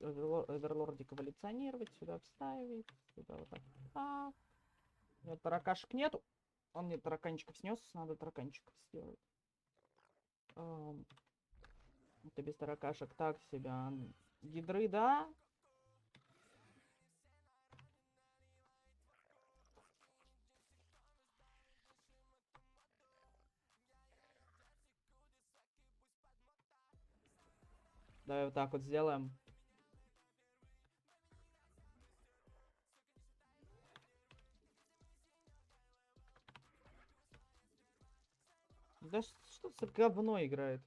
оверлордик эволюционировать, сюда вставить, сюда вот так. Нет, таракашек нету. Он мне тараканчиков снес, надо тараканчиков сделать. Это без таракашек так себя. Ядры, да? Давай вот так вот сделаем. Да что за говно играет?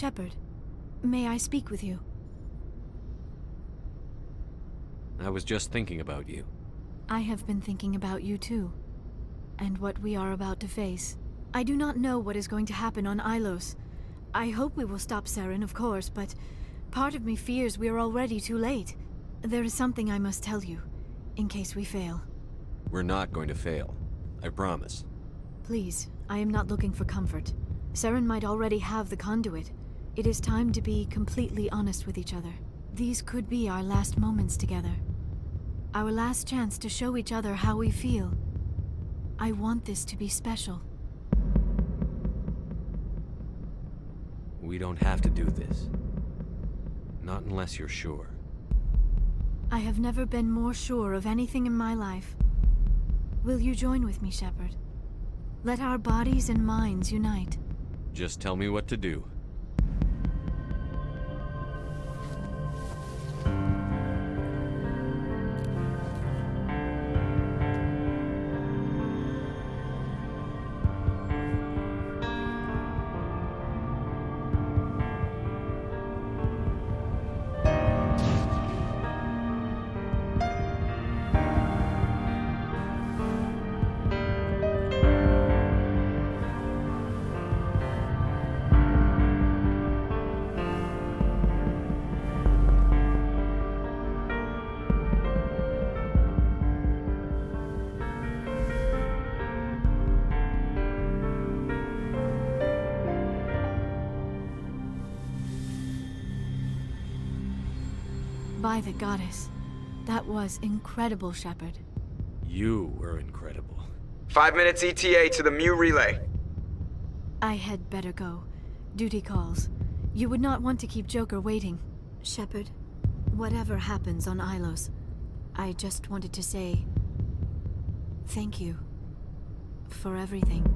Shepard, may I speak with you? I was just thinking about you. I have been thinking about you too, and what we are about to face. I do not know what is going to happen on Ilos. I hope we will stop Saren, of course, but part of me fears we are already too late. There is something I must tell you, in case we fail. We're not going to fail. I promise. Please, I am not looking for comfort. Saren might already have the conduit. It is time to be completely honest with each other. These could be our last moments together. Our last chance to show each other how we feel. I want this to be special. We don't have to do this. Not unless you're sure. I have never been more sure of anything in my life. Will you join with me, Shepard? Let our bodies and minds unite. Just tell me what to do. By the goddess. That was incredible, Shepard. You were incredible. 5 minutes ETA to the Mu relay. I had better go. Duty calls. You would not want to keep Joker waiting. Shepard, whatever happens on Ilos, I just wanted to say thank you for everything.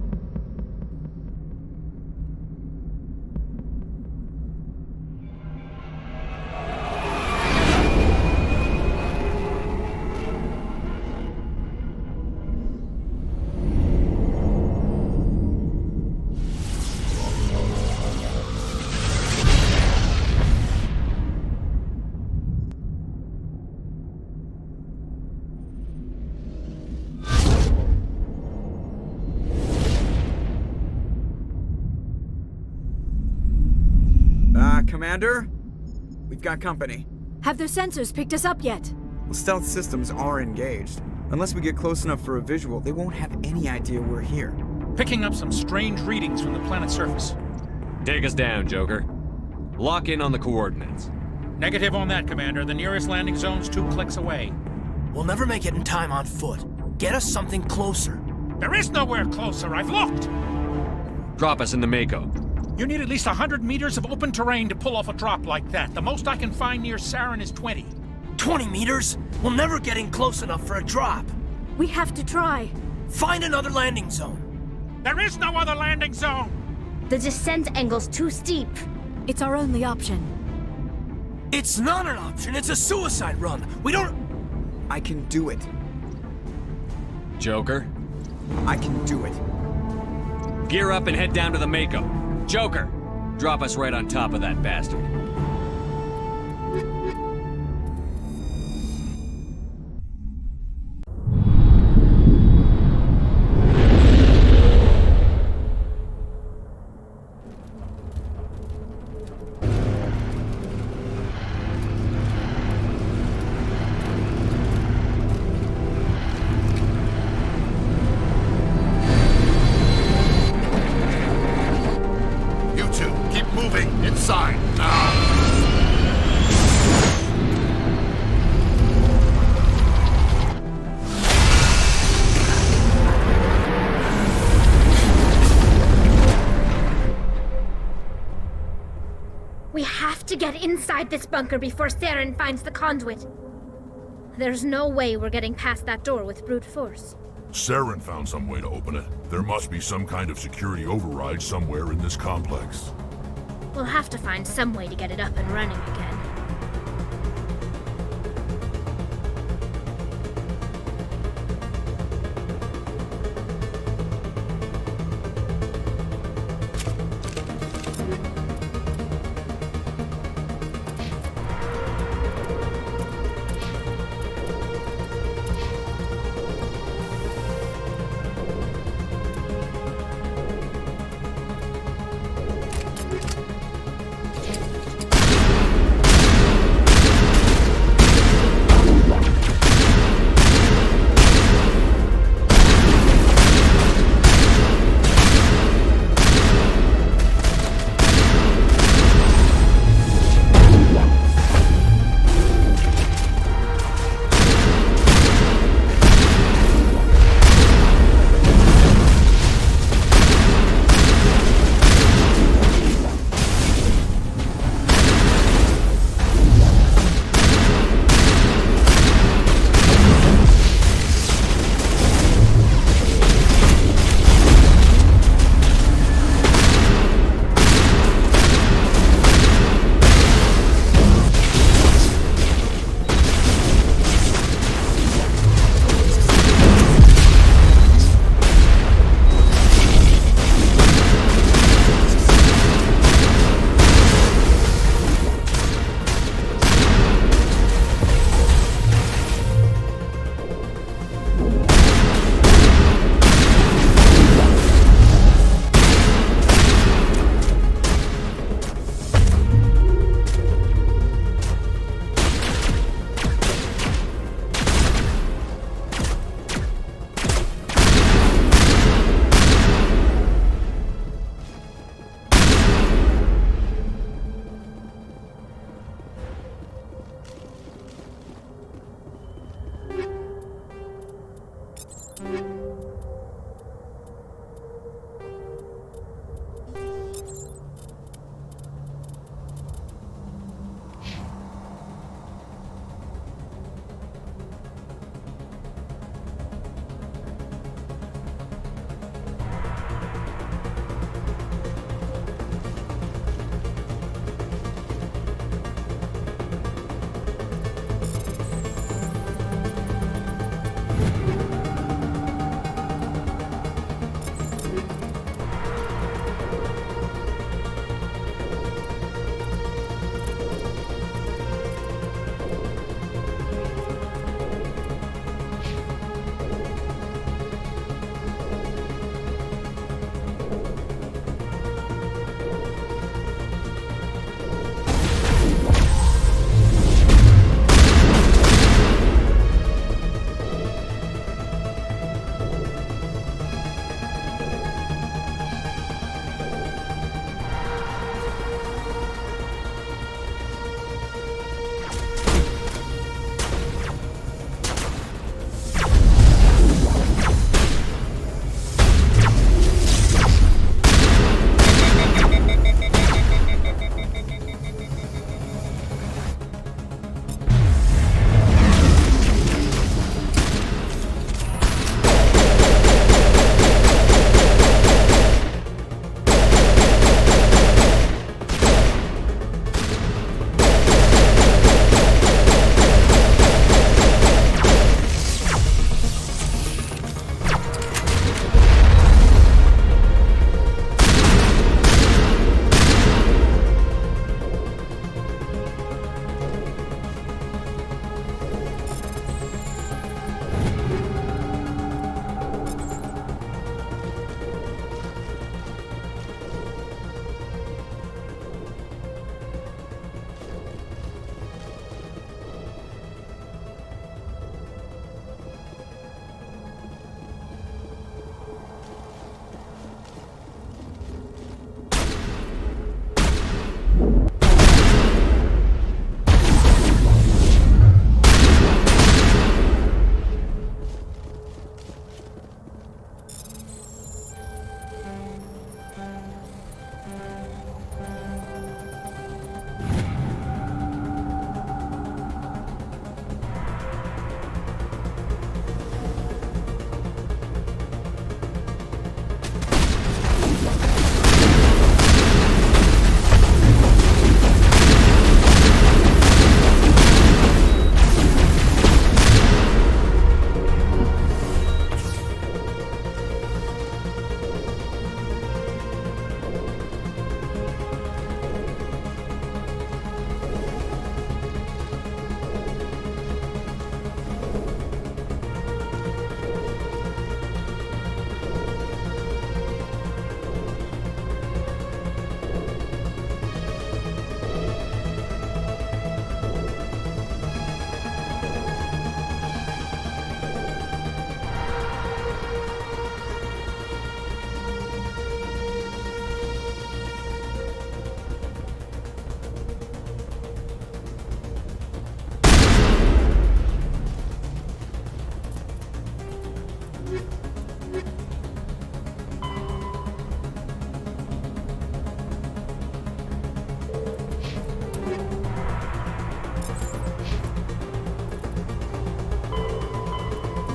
Commander? We've got company. Have their sensors picked us up yet? Well, stealth systems are engaged. Unless we get close enough for a visual, they won't have any idea we're here. Picking up some strange readings from the planet's surface. Take us down, Joker. Lock in on the coordinates. Negative on that, Commander. The nearest landing zone's 2 clicks away. We'll never make it in time on foot. Get us something closer. There is nowhere closer. I've looked. Drop us in the Mako. You need at least 100 meters of open terrain to pull off a drop like that. The most I can find near Saren is 20. 20 meters? We'll never get in close enough for a drop. We have to try. Find another landing zone. There is no other landing zone! The descent angle's too steep. It's our only option. It's not an option. It's a suicide run. We don't... I can do it. Joker, I can do it. gear up and head down to the Mako. Joker, drop us right on top of that bastard. Inside this bunker before Saren finds the conduit. There's no way we're getting past that door with brute force. Saren found some way to open it. There must be some kind of security override somewhere in this complex. We'll have to find some way to get it up and running again.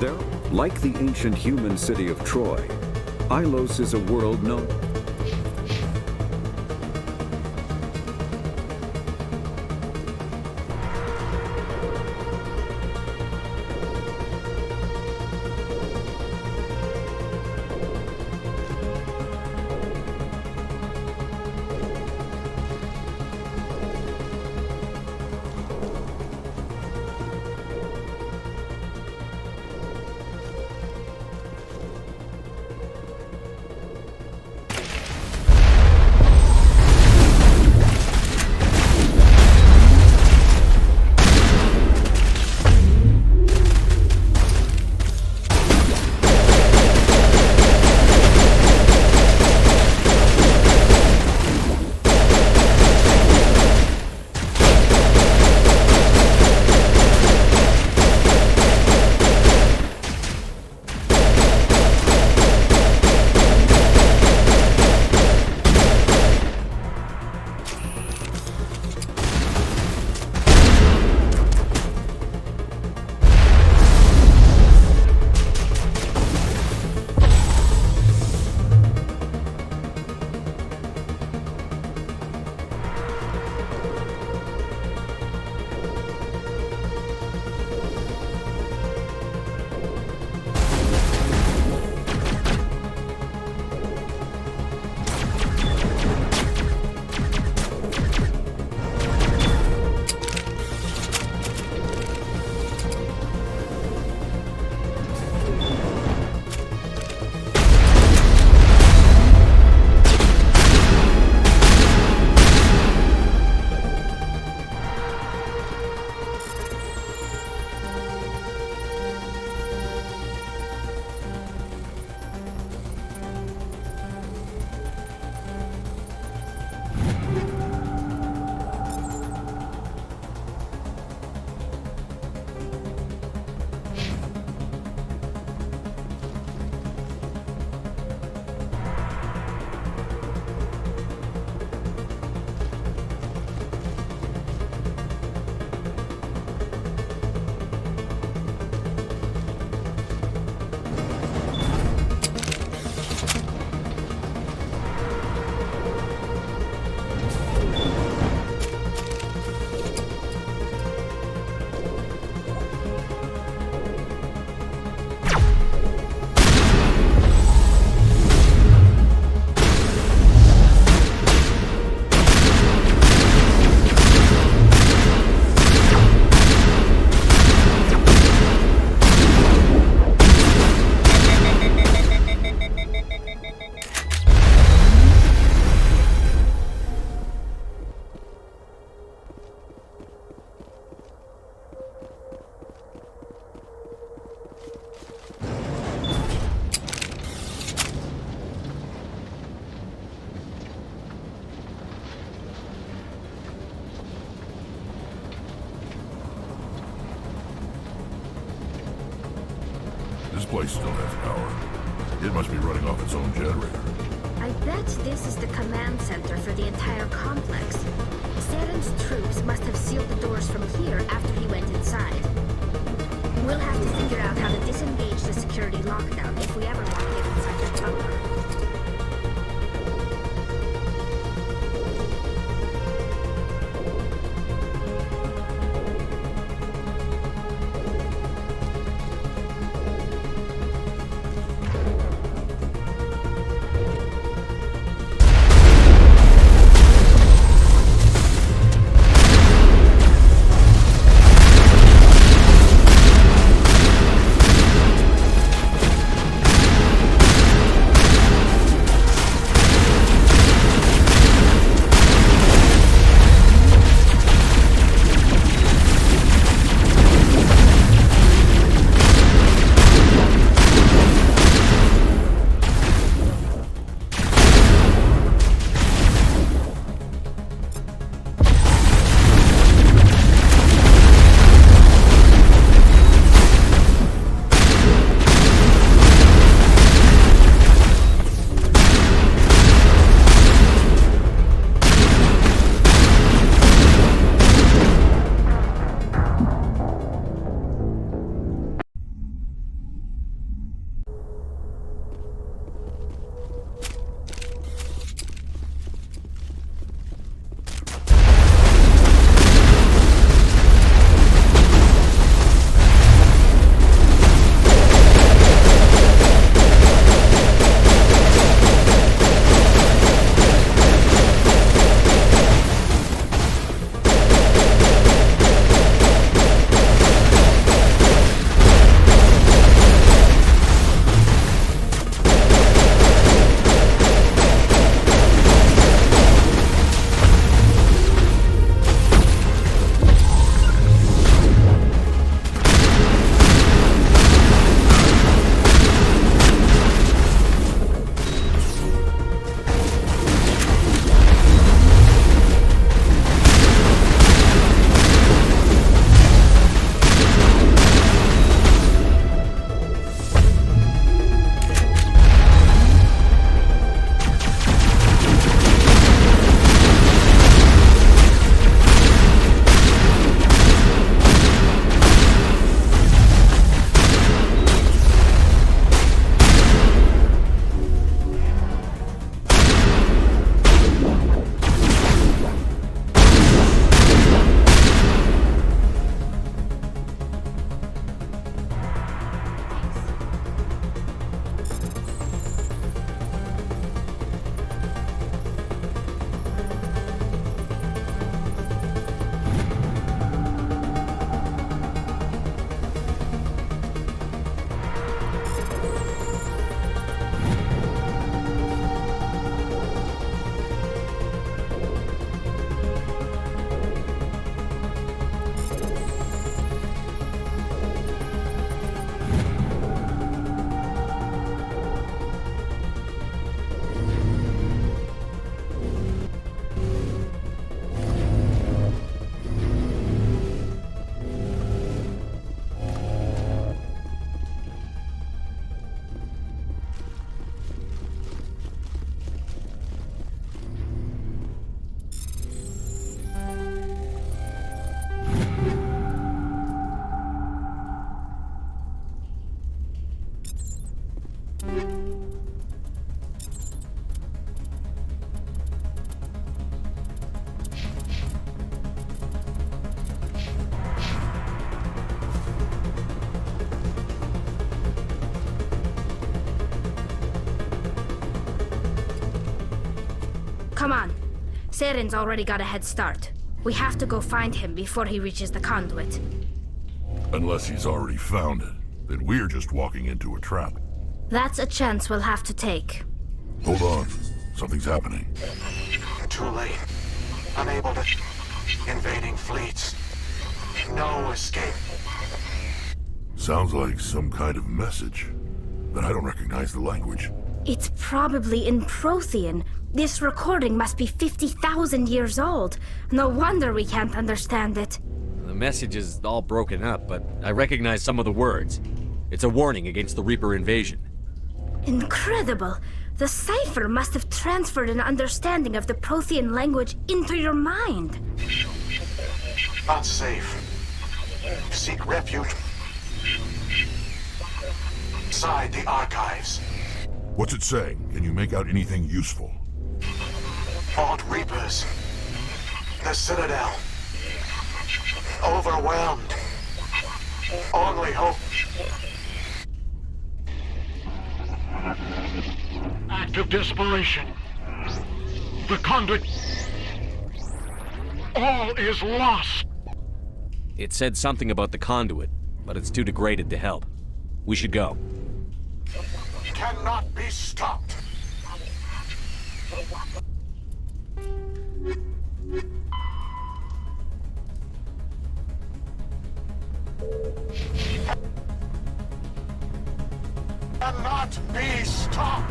There, like the ancient human city of Troy, Ilos is a world known. This place still has power. It must be running off its own generator. I bet this is the command center for the entire complex. Saren's troops must have sealed the doors from here after he went inside. We'll have to figure out how to disengage the security lockdown if we ever want to get inside that bunker. Come on. Saren's already got a head start. We have to go find him before he reaches the conduit. Unless he's already found it, then we're just walking into a trap. That's a chance we'll have to take. Hold on. Something's happening. Too late. Unable to... Invading fleets. No escape. Sounds like some kind of message, but I don't recognize the language. It's probably in Prothean. This recording must be 50,000 years old. No wonder we can't understand it. The message is all broken up, but I recognize some of the words. It's a warning against the Reaper invasion. Incredible! The cipher must have transferred an understanding of the Prothean language into your mind. Unsafe. Seek refuge inside the archives. What's it saying? Can you make out anything useful? Fought Reapers. The Citadel. Overwhelmed. Only hope. Act of desperation. The conduit. All is lost. It said something about the conduit, but it's too degraded to help. We should go. Cannot be stopped. Cannot be stopped.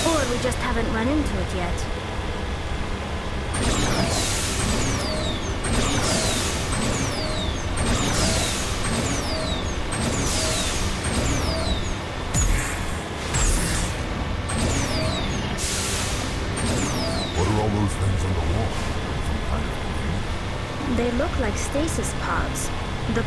Or we just haven't run into it yet. What are all those things on the wall? Some kind of thing? They look like stasis pods. The...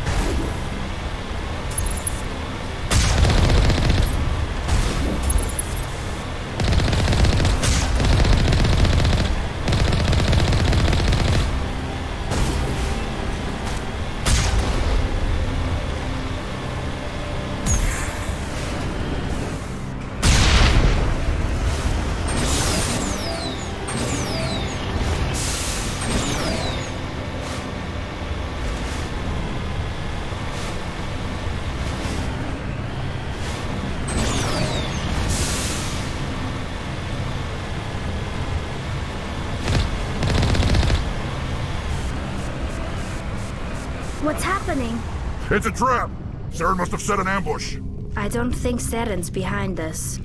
What's happening? It's a trap! Saren must have set an ambush. I don't think Saren's behind us.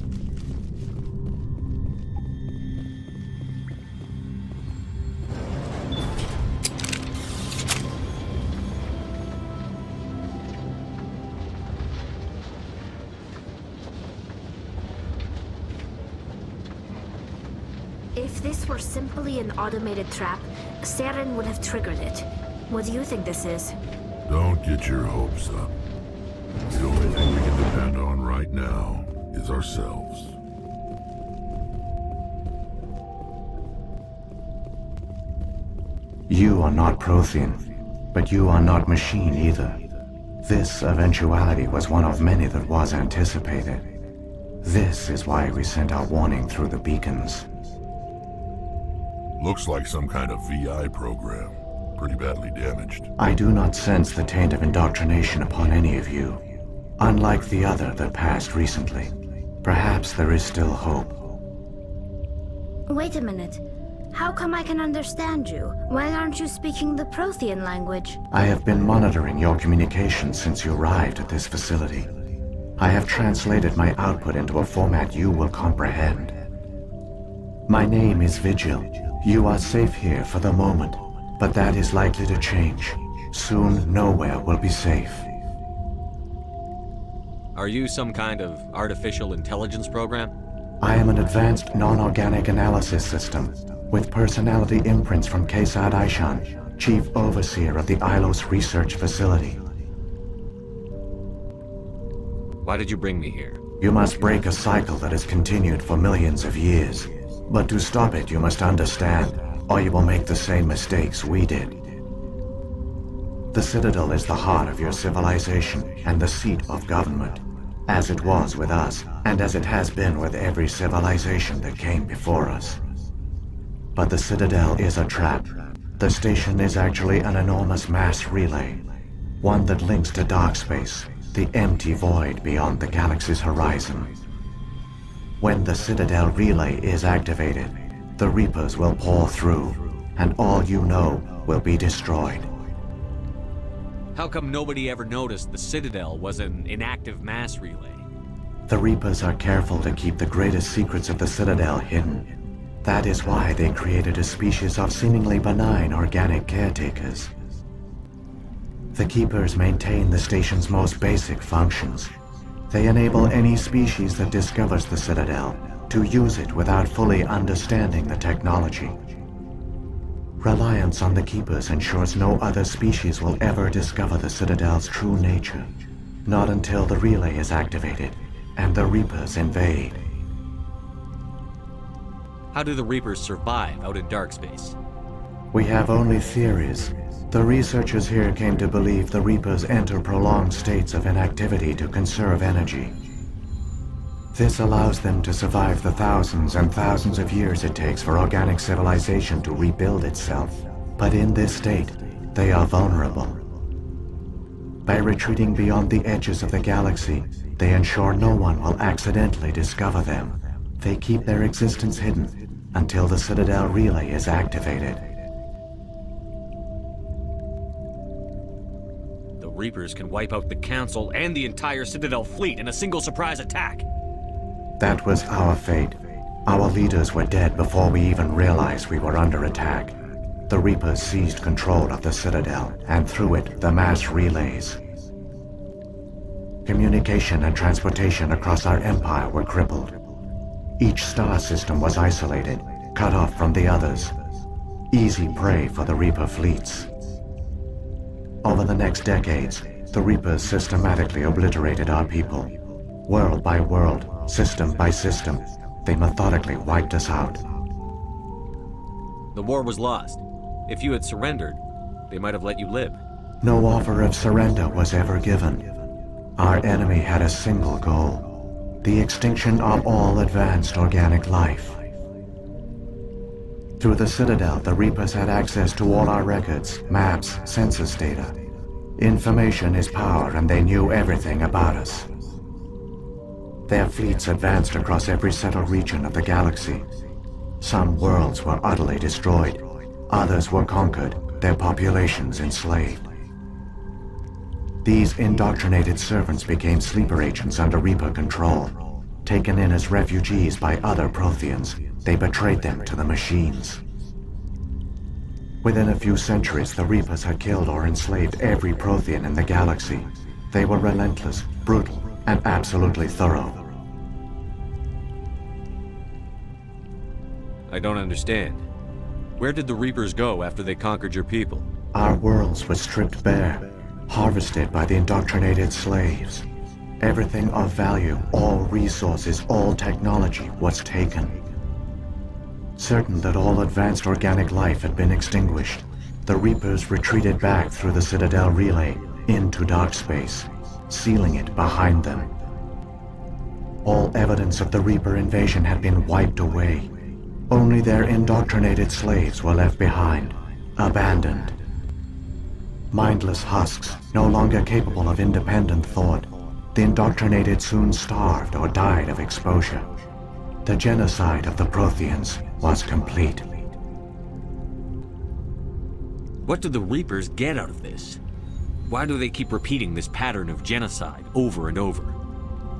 If this were simply an automated trap, Saren would have triggered it. What do you think this is? Don't get your hopes up. The only thing we can depend on right now is ourselves. You are not Prothean, but you are not machine either. This eventuality was one of many that was anticipated. This is why we sent our warning through the beacons. Looks like some kind of VI program. Pretty badly damaged. I do not sense the taint of indoctrination upon any of you. Unlike the other that passed recently. Perhaps there is still hope. Wait a minute. How come I can understand you? Why aren't you speaking the Prothean language? I have been monitoring your communications since you arrived at this facility. I have translated my output into a format you will comprehend. My name is Vigil. You are safe here for the moment, but that is likely to change. Soon, nowhere will be safe. Are you some kind of artificial intelligence program? I am an advanced non-organic analysis system, with personality imprints from Kesad Aishan, Chief Overseer of the Ilos Research Facility. Why did you bring me here? You must break a cycle that has continued for millions of years. But to stop it, you must understand, or you will make the same mistakes we did. The Citadel is the heart of your civilization and the seat of government, as it was with us, and as it has been with every civilization that came before us. But the Citadel is a trap. The station is actually an enormous mass relay, one that links to dark space, the empty void beyond the galaxy's horizon. When the Citadel relay is activated, the Reapers will pour through, and all you know will be destroyed. How come nobody ever noticed the Citadel was an inactive mass relay? The Reapers are careful to keep the greatest secrets of the Citadel hidden. That is why they created a species of seemingly benign organic caretakers. The Keepers maintain the station's most basic functions. They enable any species that discovers the Citadel to use it without fully understanding the technology. Reliance on the Keepers ensures no other species will ever discover the Citadel's true nature. Not until the relay is activated and the Reapers invade. How do the Reapers survive out in dark space? We have only theories. The researchers here came to believe the Reapers enter prolonged states of inactivity to conserve energy. This allows them to survive the thousands and thousands of years it takes for organic civilization to rebuild itself. But in this state, they are vulnerable. By retreating beyond the edges of the galaxy, they ensure no one will accidentally discover them. They keep their existence hidden until the Citadel relay is activated. The Reapers can wipe out the Council and the entire Citadel fleet in a single surprise attack. That was our fate. Our leaders were dead before we even realized we were under attack. The Reapers seized control of the Citadel, and through it, the mass relays. Communication and transportation across our empire were crippled. Each star system was isolated, cut off from the others. Easy prey for the Reaper fleets. Over the next decades, the Reapers systematically obliterated our people. World by world, system by system, they methodically wiped us out. The war was lost. If you had surrendered, they might have let you live. No offer of surrender was ever given. Our enemy had a single goal: the extinction of all advanced organic life. Through the Citadel, the Reapers had access to all our records, maps, census data. Information is power, and they knew everything about us. Their fleets advanced across every settled region of the galaxy. Some worlds were utterly destroyed. Others were conquered, their populations enslaved. These indoctrinated servants became sleeper agents under Reaper control. Taken in as refugees by other Protheans, they betrayed them to the machines. Within a few centuries, the Reapers had killed or enslaved every Prothean in the galaxy. They were relentless, brutal, and absolutely thorough. I don't understand. Where did the Reapers go after they conquered your people? Our worlds were stripped bare. harvested by the indoctrinated slaves. Everything of value, all resources, all technology was taken. Certain that all advanced organic life had been extinguished, the Reapers retreated back through the Citadel relay into dark space, sealing it behind them. All evidence of the Reaper invasion had been wiped away. Only their indoctrinated slaves were left behind, abandoned. Mindless husks, no longer capable of independent thought, the indoctrinated soon starved or died of exposure. The genocide of the Protheans was complete. What do the Reapers get out of this? Why do they keep repeating this pattern of genocide over and over?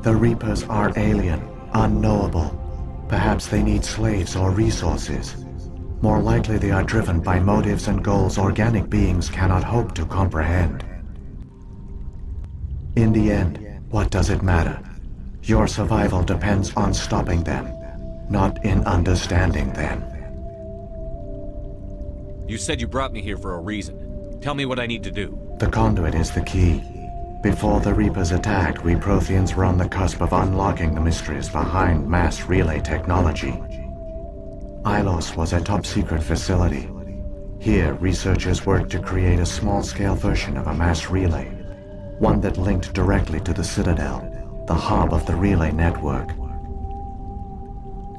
The Reapers are alien, unknowable. Perhaps they need slaves or resources. More likely they are driven by motives and goals organic beings cannot hope to comprehend. In the end, what does it matter? Your survival depends on stopping them, not in understanding them. You said you brought me here for a reason. Tell me what I need to do. The conduit is the key. Before the Reapers attacked, we Protheans were on the cusp of unlocking the mysteries behind mass relay technology. Aorus was a top-secret facility. Here, researchers worked to create a small-scale version of a mass relay, one that linked directly to the Citadel, the hub of the relay network.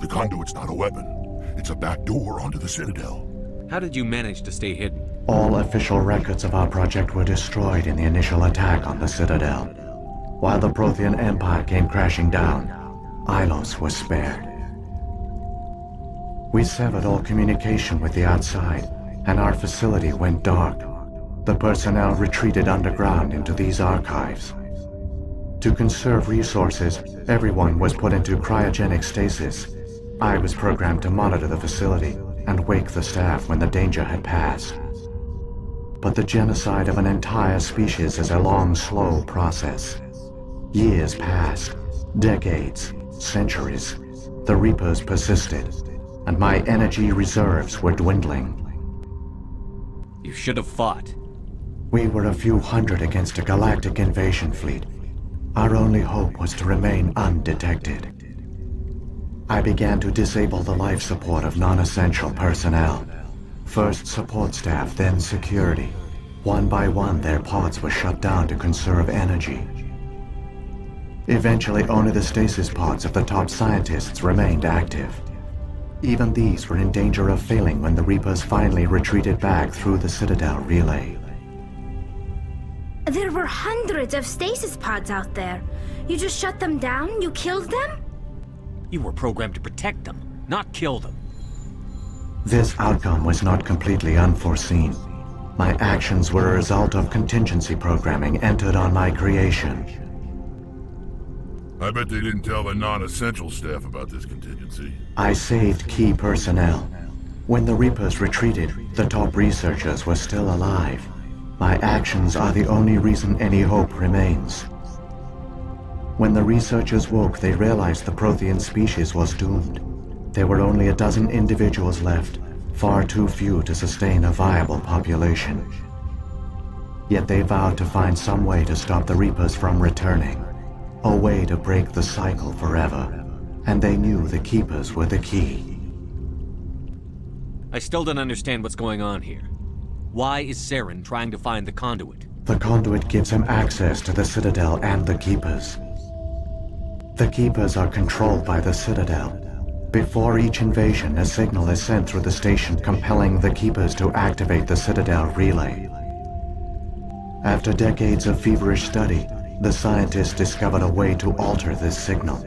The conduit's not a weapon. It's a back door onto the Citadel. How did you manage to stay hidden? All official records of our project were destroyed in the initial attack on the Citadel. While the Prothean Empire came crashing down, Aorus was spared. We severed all communication with the outside, and our facility went dark. The personnel retreated underground into these archives. To conserve resources, everyone was put into cryogenic stasis. I was programmed to monitor the facility and wake the staff when the danger had passed. But the genocide of an entire species is a long, slow process. Years passed, decades, centuries. The Reapers persisted, and my energy reserves were dwindling. You should have fought. We were a few hundred against a galactic invasion fleet. Our only hope was to remain undetected. I began to disable the life support of non-essential personnel. First support staff, then security. One by one, their pods were shut down to conserve energy. Eventually, only the stasis pods of the top scientists remained active. Even these were in danger of failing when the Reapers finally retreated back through the Citadel relay. There were hundreds of stasis pods out there. You just shut them down? You killed them? You were programmed to protect them, not kill them. This outcome was not completely unforeseen. My actions were a result of contingency programming entered on my creation. I bet they didn't tell the non-essential staff about this contingency. I saved key personnel. When the Reapers retreated, the top researchers were still alive. My actions are the only reason any hope remains. When the researchers woke, they realized the Prothean species was doomed. There were only a dozen individuals left, far too few to sustain a viable population. Yet they vowed to find some way to stop the Reapers from returning, a way to break the cycle forever, and they knew the Keepers were the key. I still don't understand what's going on here. Why is Saren trying to find the conduit? The conduit gives him access to the Citadel and the Keepers. The Keepers are controlled by the Citadel. Before each invasion, a signal is sent through the station compelling the Keepers to activate the Citadel relay. After decades of feverish study, the scientists discovered a way to alter this signal.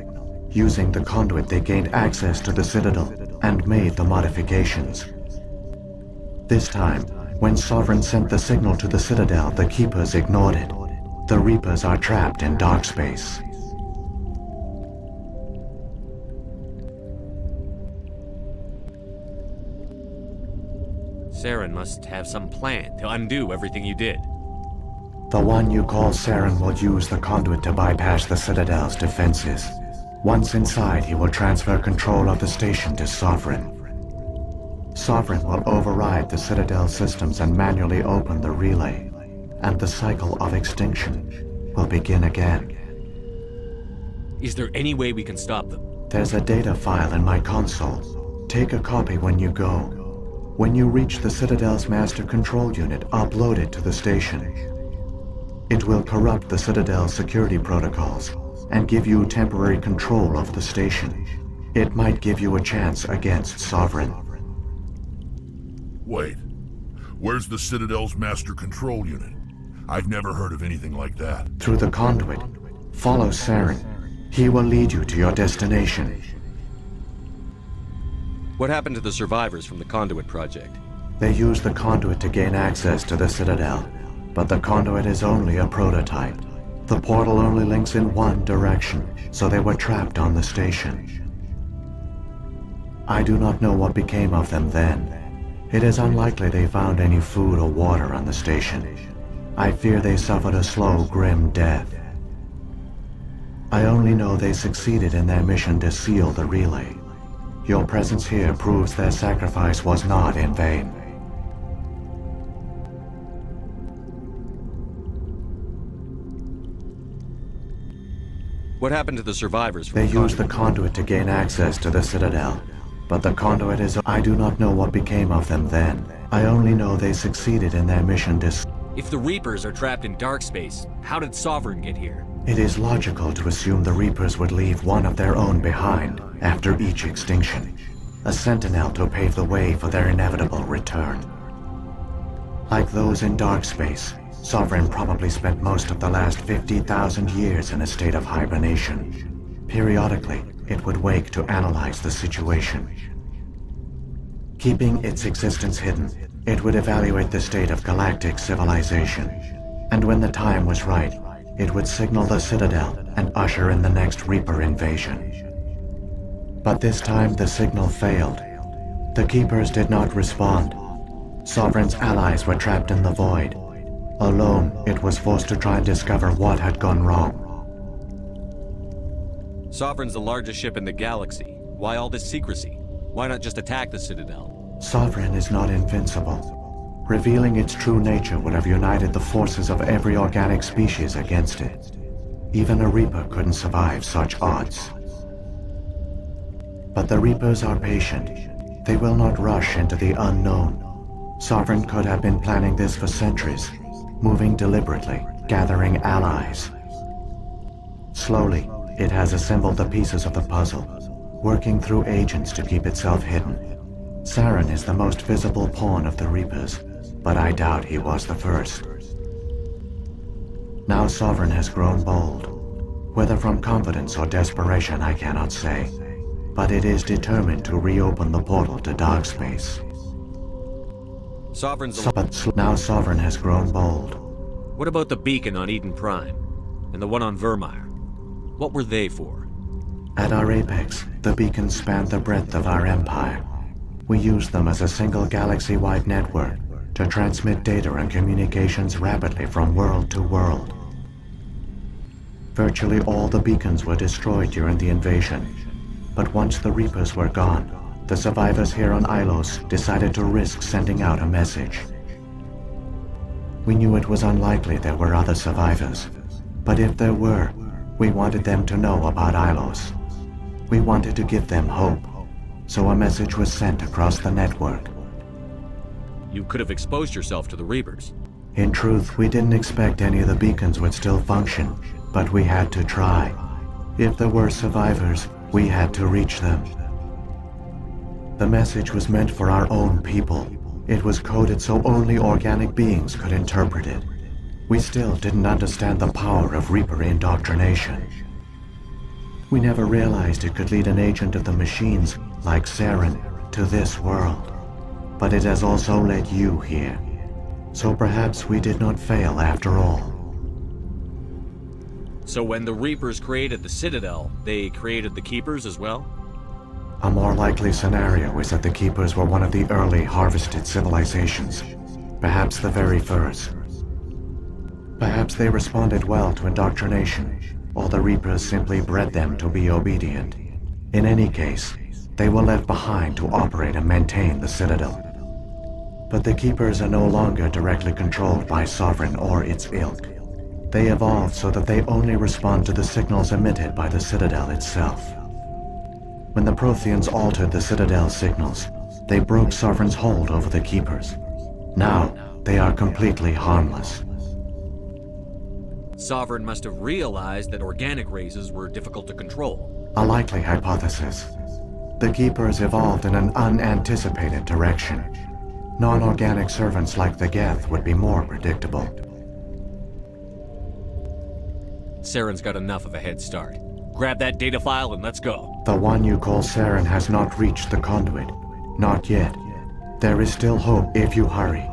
Using the conduit, they gained access to the Citadel and made the modifications. This time, when Sovereign sent the signal to the Citadel, the Keepers ignored it. The Reapers are trapped in dark space. Saren must have some plan to undo everything you did. The one you call Saren will use the conduit to bypass the Citadel's defenses. Once inside, he will transfer control of the station to Sovereign. Sovereign will override the Citadel systems and manually open the relay. and the cycle of extinction will begin again. Is there any way we can stop them? There's a data file in my console. Take a copy when you go. When you reach the Citadel's master control unit, upload it to the station. It will corrupt the Citadel's security protocols and give you temporary control of the station. It might give you a chance against Sovereign. Wait. Where's the Citadel's master control unit? I've never heard of anything like that. Through the conduit. Follow Saren. He will lead you to your destination. What happened to the survivors from the Conduit project? They used the conduit to gain access to the Citadel, but the conduit is only a prototype. The portal only links in one direction, so they were trapped on the station. I do not know what became of them then. It is unlikely they found any food or water on the station. I fear they suffered a slow, grim death. I only know they succeeded in their mission to seal the relay. Your presence here proves their sacrifice was not in vain. What happened to the survivors from They the used the conduit to gain access to the Citadel, but the conduit is... I do not know what became of them then. I only know they succeeded in their mission to... If the Reapers are trapped in dark space, how did Sovereign get here? It is logical to assume the Reapers would leave one of their own behind after each extinction. A sentinel to pave the way for their inevitable return. Like those in dark space, Sovereign probably spent most of the last 50,000 years in a state of hibernation. Periodically, it would wake to analyze the situation. Keeping its existence hidden, it would evaluate the state of galactic civilization. And when the time was right, it would signal the Citadel and usher in the next Reaper invasion. But this time the signal failed. The Keepers did not respond. Sovereign's allies were trapped in the void. Alone, it was forced to try and discover what had gone wrong. Sovereign's the largest ship in the galaxy. Why all this secrecy? Why not just attack the Citadel? Sovereign is not invincible. Revealing its true nature would have united the forces of every organic species against it. Even a Reaper couldn't survive such odds. But the Reapers are patient. They will not rush into the unknown. Sovereign could have been planning this for centuries, moving deliberately, gathering allies. Slowly, it has assembled the pieces of the puzzle, working through agents to keep itself hidden. Saren is the most visible pawn of the Reapers, but I doubt he was the first. Now Sovereign has grown bold. Whether from confidence or desperation, I cannot say. But it is determined to reopen the portal to dark space. Now Sovereign has grown bold. What about the beacon on Eden Prime? And the one on Vermeer? What were they for? At our apex, the beacons spanned the breadth of our empire. We used them as a single galaxy-wide network to transmit data and communications rapidly from world to world. Virtually all the beacons were destroyed during the invasion, but once the Reapers were gone, the survivors here on Ilos decided to risk sending out a message. We knew it was unlikely there were other survivors, but if there were, we wanted them to know about Ilos. We wanted to give them hope, so a message was sent across the network. You could have exposed yourself to the Reapers. In truth, we didn't expect any of the beacons would still function, but we had to try. If there were survivors, we had to reach them. The message was meant for our own people. It was coded so only organic beings could interpret it. We still didn't understand the power of Reaper indoctrination. We never realized it could lead an agent of the machines, like Saren, to this world. But it has also led you here. So perhaps we did not fail after all. So when the Reapers created the Citadel, they created the Keepers as well? A more likely scenario is that the Keepers were one of the early harvested civilizations, perhaps the very first. Perhaps they responded well to indoctrination, or the Reapers simply bred them to be obedient. In any case, they were left behind to operate and maintain the Citadel. But the Keepers are no longer directly controlled by Sovereign or its ilk. They evolved so that they only respond to the signals emitted by the Citadel itself. When the Protheans altered the Citadel's signals, they broke Sovereign's hold over the Keepers. Now, they are completely harmless. Sovereign must have realized that organic races were difficult to control. A likely hypothesis. The Keepers evolved in an unanticipated direction. Non-organic servants like the Geth would be more predictable. Saren's got enough of a head start. Grab that data file and let's go. The one you call Saren has not reached the conduit. Not yet. There is still hope if you hurry.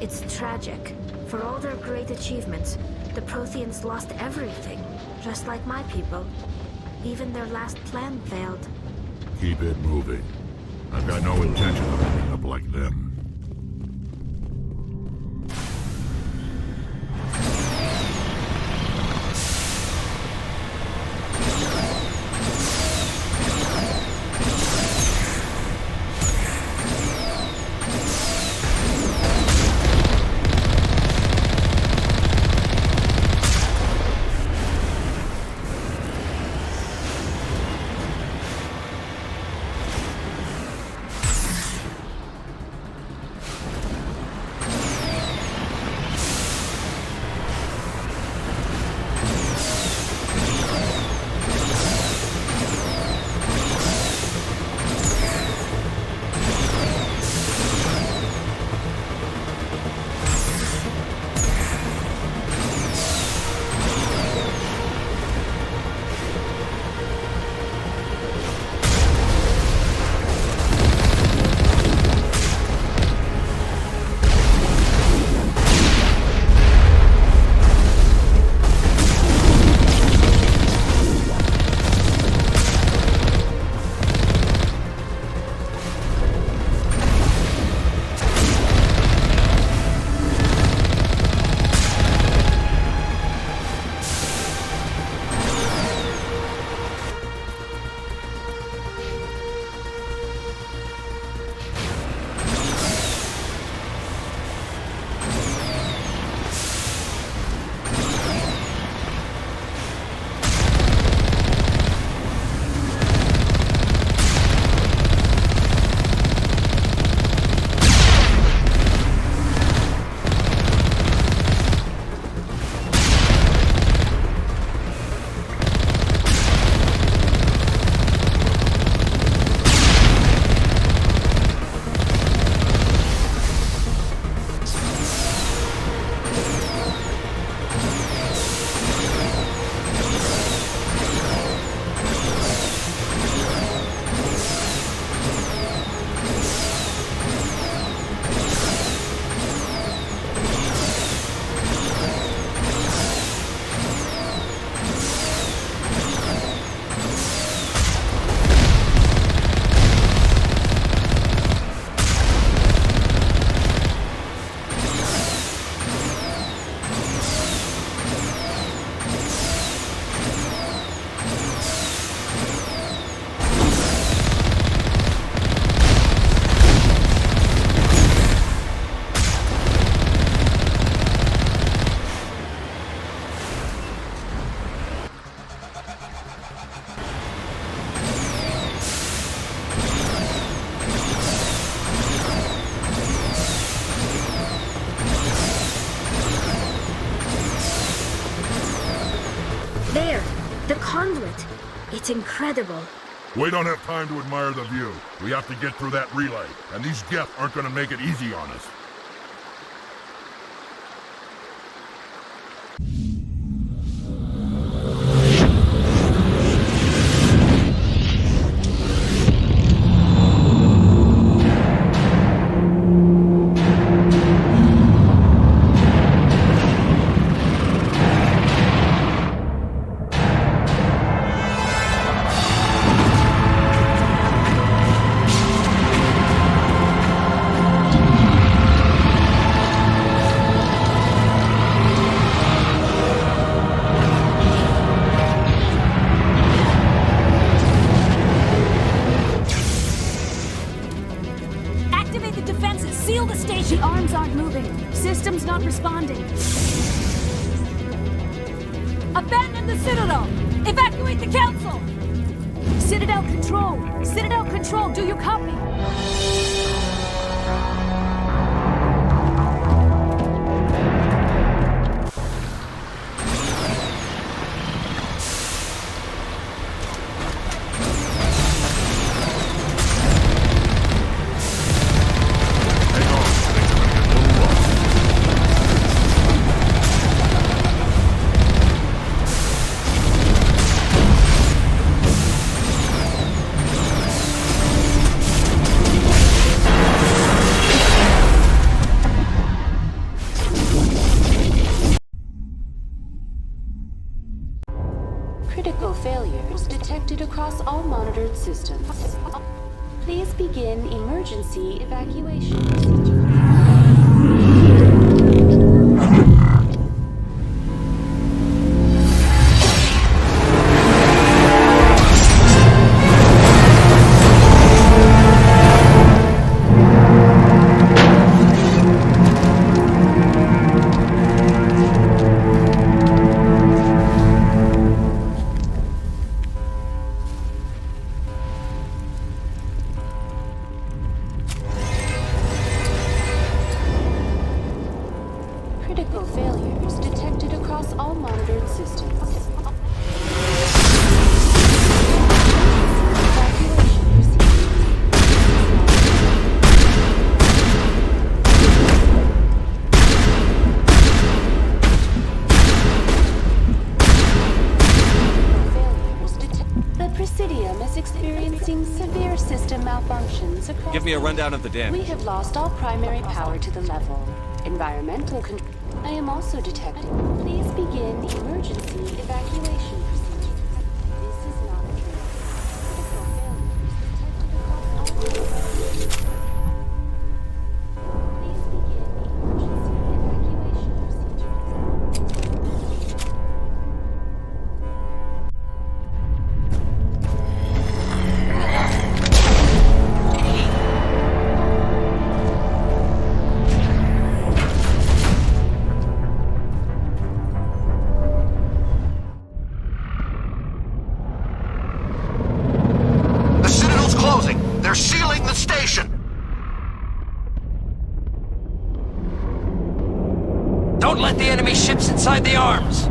It's tragic. For all their great achievements, the Protheans lost everything, just like my people. Even their last plan failed. Keep it moving. I've got no intention of ending up like them. There! The conduit! It's incredible. We don't have time to admire the view. We have to get through that relay, and these Geth aren't gonna make it easy on us. station. The arms aren't moving. System's not responding. Abandon the Citadel! Evacuate the Council! Citadel Control! Citadel Control, do you copy? Critical failures detected across all monitored systems. Please begin emergency evacuation procedure. Critical failures detected across all monitored systems. Evacuation procedures. The Presidium is experiencing severe system malfunctions across. Give me a rundown of the damage. We have lost all primary power to the level. Environmental control. I am also detecting. Please begin emergency evacuation procedures. This is not a drill. Critical failures detected across all systems. Please begin emergency evacuation procedures. The Citadel's closing. They're sealing the station. Don't let the enemy ships inside the arms!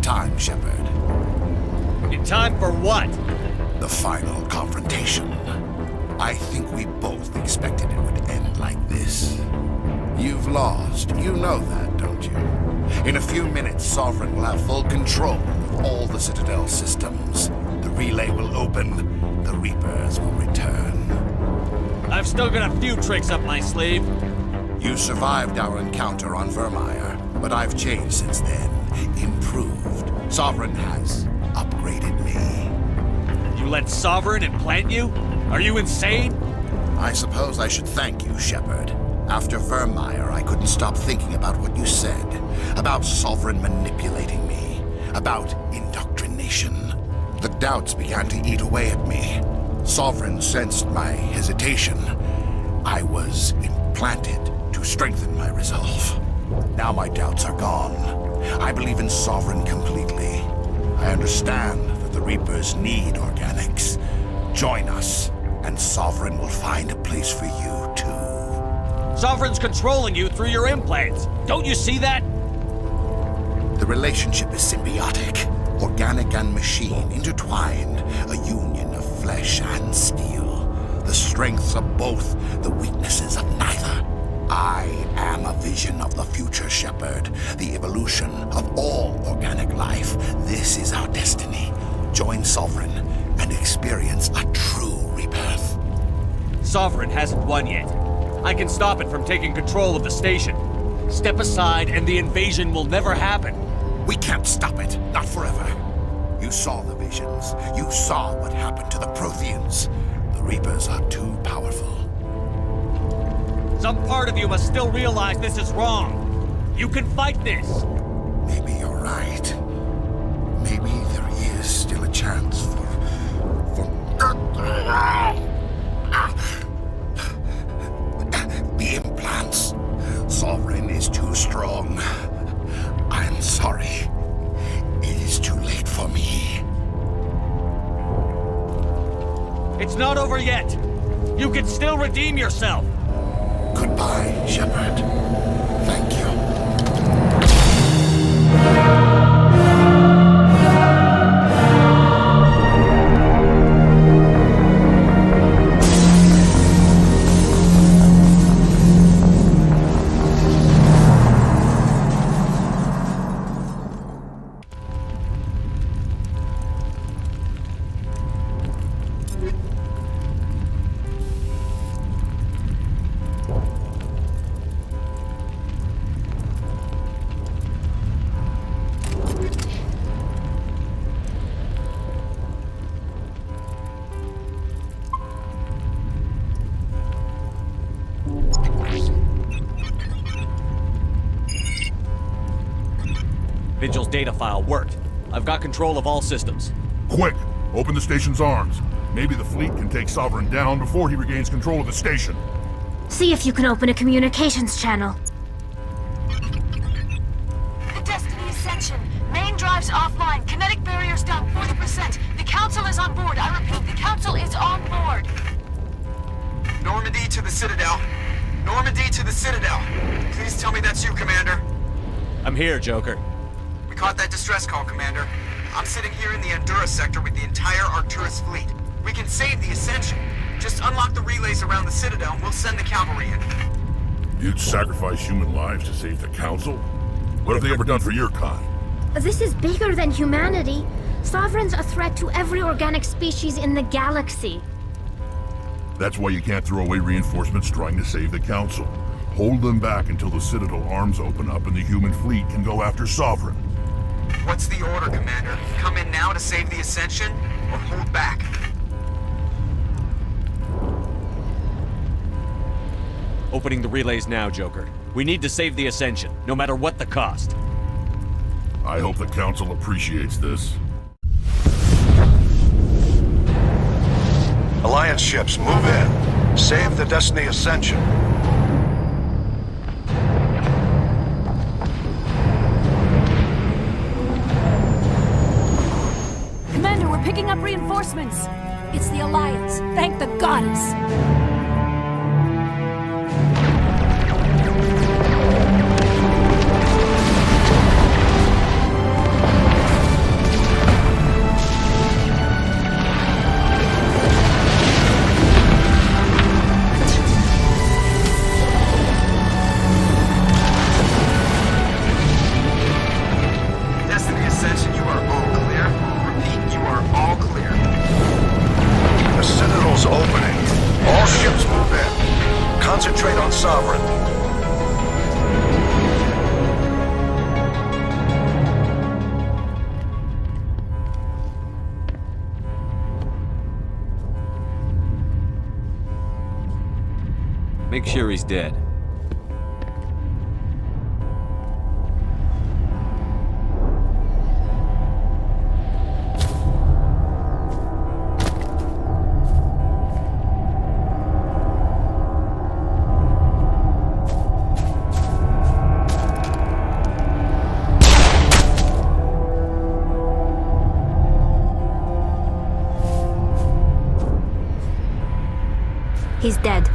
time, Shepard. In time for what? The final confrontation. I think we both expected it would end like this. You've lost. You know that, don't you? In a few minutes, Sovereign will have full control of all the Citadel systems. The relay will open. The Reapers will return. I've still got a few tricks up my sleeve. You survived our encounter on Vermeer, but I've changed since then. Improved. Sovereign has upgraded me. You let Sovereign implant you? Are you insane? I suppose I should thank you, Shepard. After Vermeer, I couldn't stop thinking about what you said. About Sovereign manipulating me. About indoctrination. The doubts began to eat away at me. Sovereign sensed my hesitation. I was implanted to strengthen my resolve. Now my doubts are gone. I believe in Sovereign completely. I understand that the Reapers need organics. Join us, and Sovereign will find a place for you, too. Sovereign's controlling you through your implants. Don't you see that? The relationship is symbiotic. Organic and machine intertwined. A union of flesh and steel. The strengths of both, the weaknesses of neither. I am a vision of the future, Shepard. The evolution of all organic life. This is our destiny. Join Sovereign and experience a true rebirth. Sovereign hasn't won yet. I can stop it from taking control of the station. Step aside and the invasion will never happen. We can't stop it. Not forever. You saw the visions. You saw what happened to the Protheans. The Reapers are too powerful. Some part of you must still realize this is wrong. You can fight this. Maybe you're right. Maybe there is still a chance for... The implants. Sovereign is too strong. I'm sorry. It is too late for me. It's not over yet. You can still redeem yourself. Goodbye, Shepard. Thank you. Vigil's data file worked. I've got control of all systems. Quick! Open the station's arms. Maybe the fleet can take Sovereign down before he regains control of the station. See if you can open a communications channel. The Destiny Ascension. Main drives offline. Kinetic barriers down 40%. The Council is on board. I repeat, the Council is on board. Normandy to the Citadel. Normandy to the Citadel. Please tell me that's you, Commander. I'm here, Joker. We caught that distress call, Commander. I'm sitting here in the Endura sector with the entire Arcturus fleet. We can save the Ascension. Just unlock the relays around the Citadel and we'll send the cavalry in. You'd sacrifice human lives to save the Council? What have they ever done for your kind? This is bigger than humanity. Sovereign's a threat to every organic species in the galaxy. That's why you can't throw away reinforcements trying to save the Council. Hold them back until the Citadel arms open up and the human fleet can go after Sovereign. What's the order, Commander? Come in now to save the Ascension, or hold back? Opening the relays now, Joker. We need to save the Ascension, no matter what the cost. I hope the Council appreciates this. Alliance ships, move in. Save the Destiny Ascension. Commander, we're picking up reinforcements. It's the Alliance. Thank the goddess. is opening. All ships move in. Concentrate on Sovereign. Make sure he's dead. He's dead.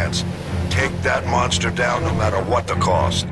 chance. Take that monster down no matter what the cost.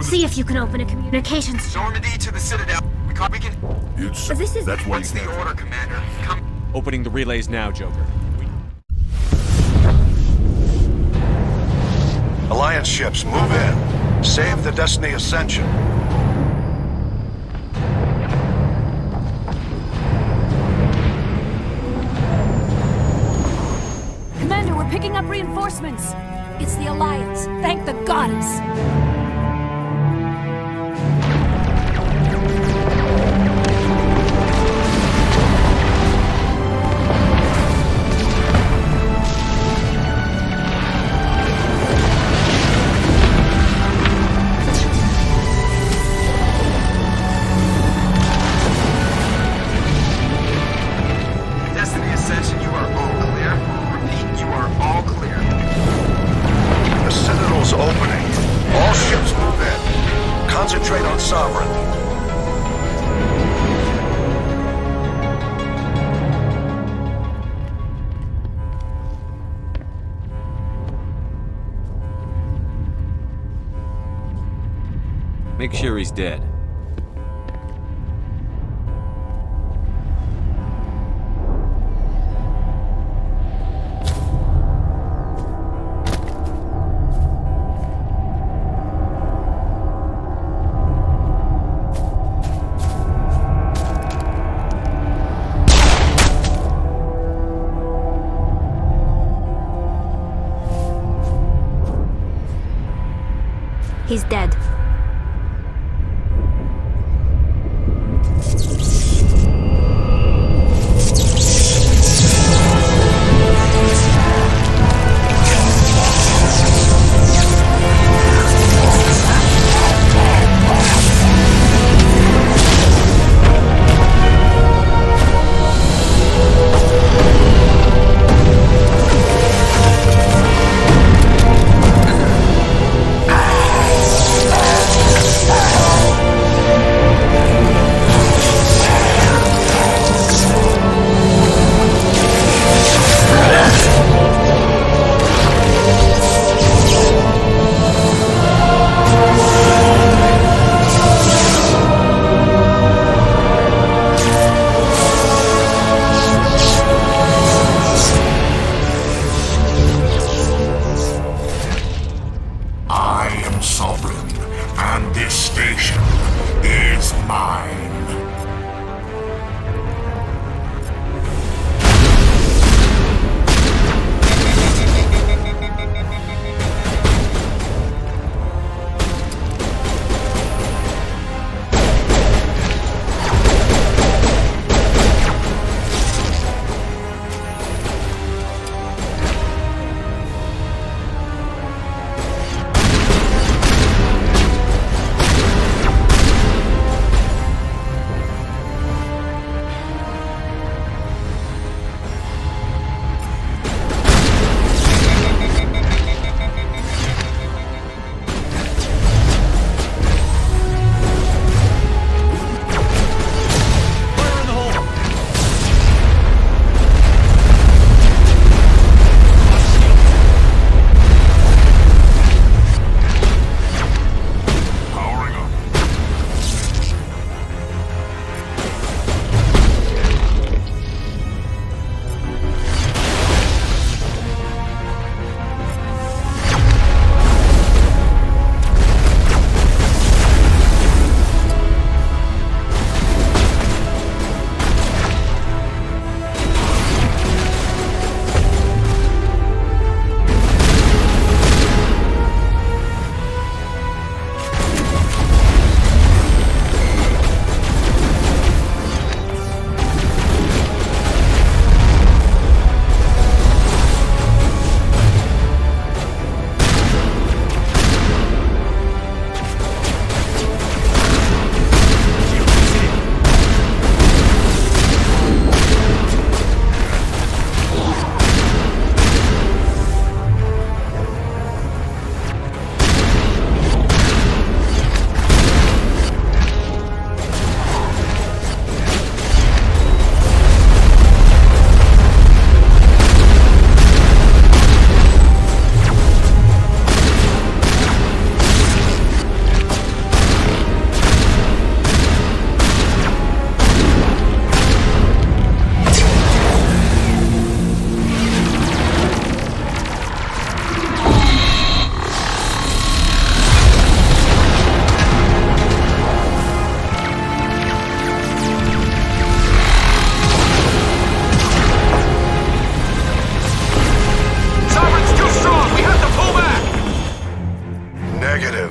See if you can open a communications. Normandy to the Citadel. We can. This is. That's why What's the order, Commander? Come. Opening the relays now, Joker. Alliance ships, move in. Save the Destiny Ascension. Commander, we're picking up reinforcements. It's the Alliance. Thank the goddess. Destiny Ascension, you are all clear. Repeat, you are all clear. The Citadel's opening. All ships move in. Concentrate on Sovereign. Make sure he's dead. He's dead.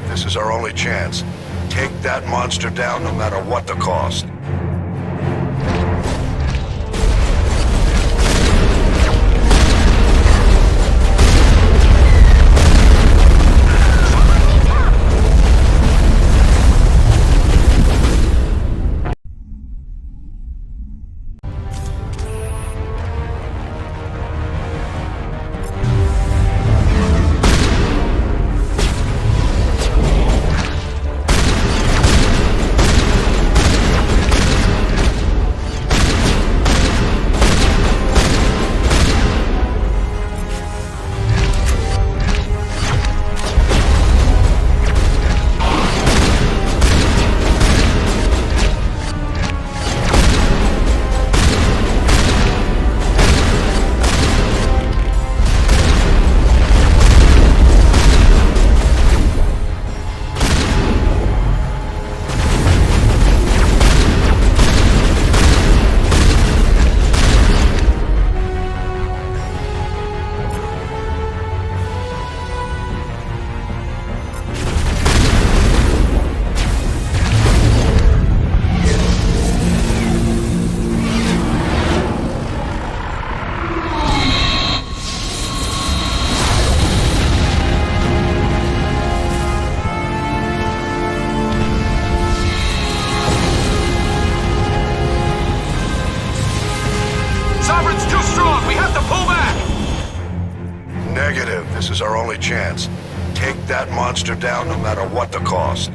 this is our only chance. Take that monster down no matter what the cost. This is our only chance. Take that monster down no matter what the cost.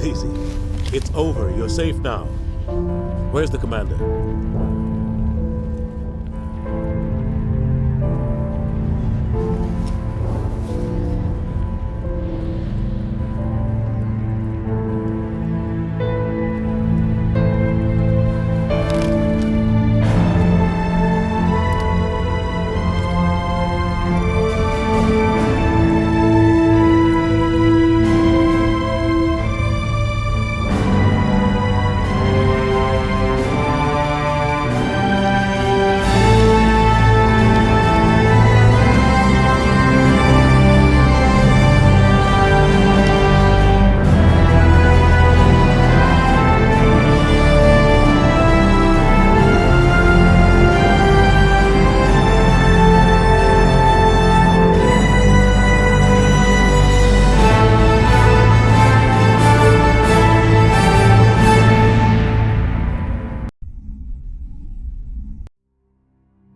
easy. It's over. You're safe now. Where's the commander?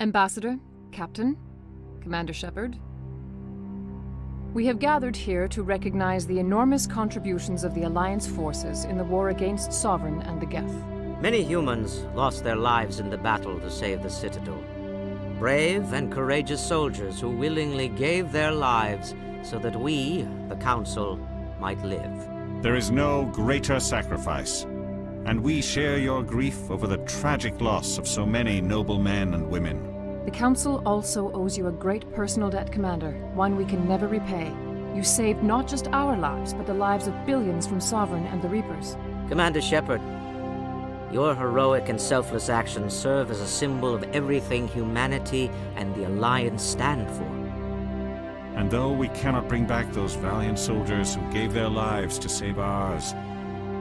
Ambassador, Captain, Commander Shepard, we have gathered here to recognize the enormous contributions of the Alliance forces in the war against Sovereign and the Geth. Many humans lost their lives in the battle to save the Citadel. Brave and courageous soldiers who willingly gave their lives so that we, the Council, might live. There is no greater sacrifice, and we share your grief over the tragic loss of so many noble men and women. The Council also owes you a great personal debt, Commander, one we can never repay. You saved not just our lives, but the lives of billions from Sovereign and the Reapers. Commander Shepard, your heroic and selfless actions serve as a symbol of everything humanity and the Alliance stand for. And though we cannot bring back those valiant soldiers who gave their lives to save ours,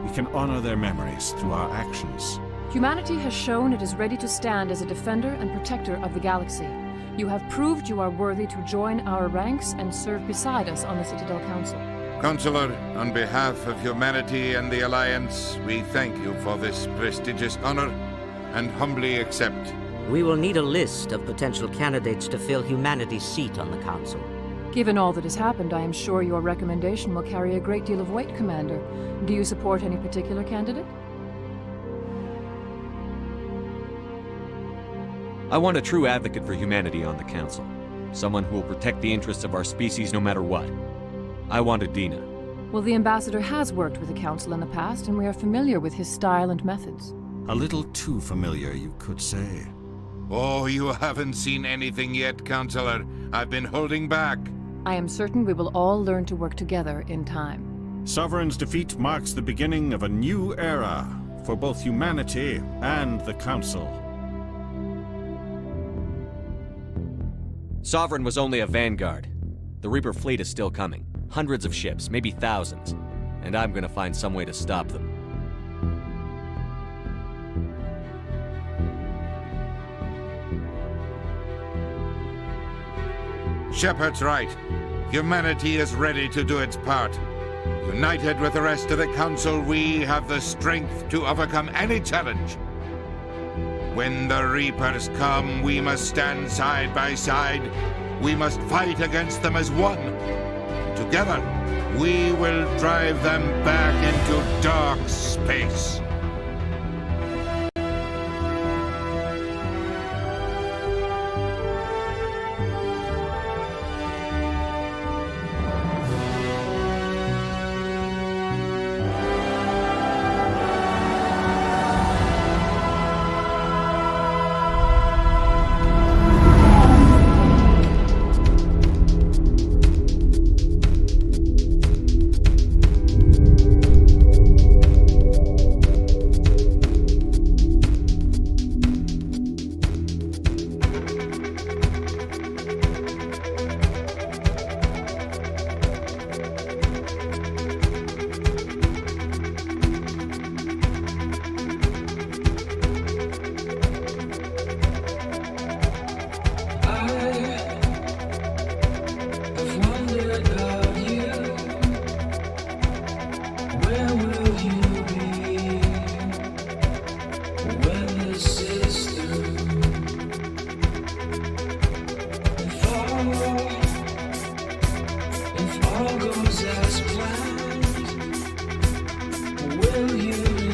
we can honor their memories through our actions. Humanity has shown it is ready to stand as a defender and protector of the galaxy. You have proved you are worthy to join our ranks and serve beside us on the Citadel Council. Counselor, on behalf of humanity and the Alliance, we thank you for this prestigious honor and humbly accept. We will need a list of potential candidates to fill humanity's seat on the Council. Given all that has happened, I am sure your recommendation will carry a great deal of weight, Commander. Do you support any particular candidate? I want a true advocate for humanity on the Council. Someone who will protect the interests of our species no matter what. I want Adina. Well, the Ambassador has worked with the Council in the past, and we are familiar with his style and methods. A little too familiar, you could say. Oh, you haven't seen anything yet, Counselor. I've been holding back. I am certain we will all learn to work together in time. Sovereign's defeat marks the beginning of a new era for both humanity and the Council. Sovereign was only a vanguard. The Reaper fleet is still coming. Hundreds of ships, maybe thousands. And I'm gonna find some way to stop them. Shepard's right. Humanity is ready to do its part. United with the rest of the Council, we have the strength to overcome any challenge. When the Reapers come, we must stand side by side. We must fight against them as one. Together, we will drive them back into dark space. will you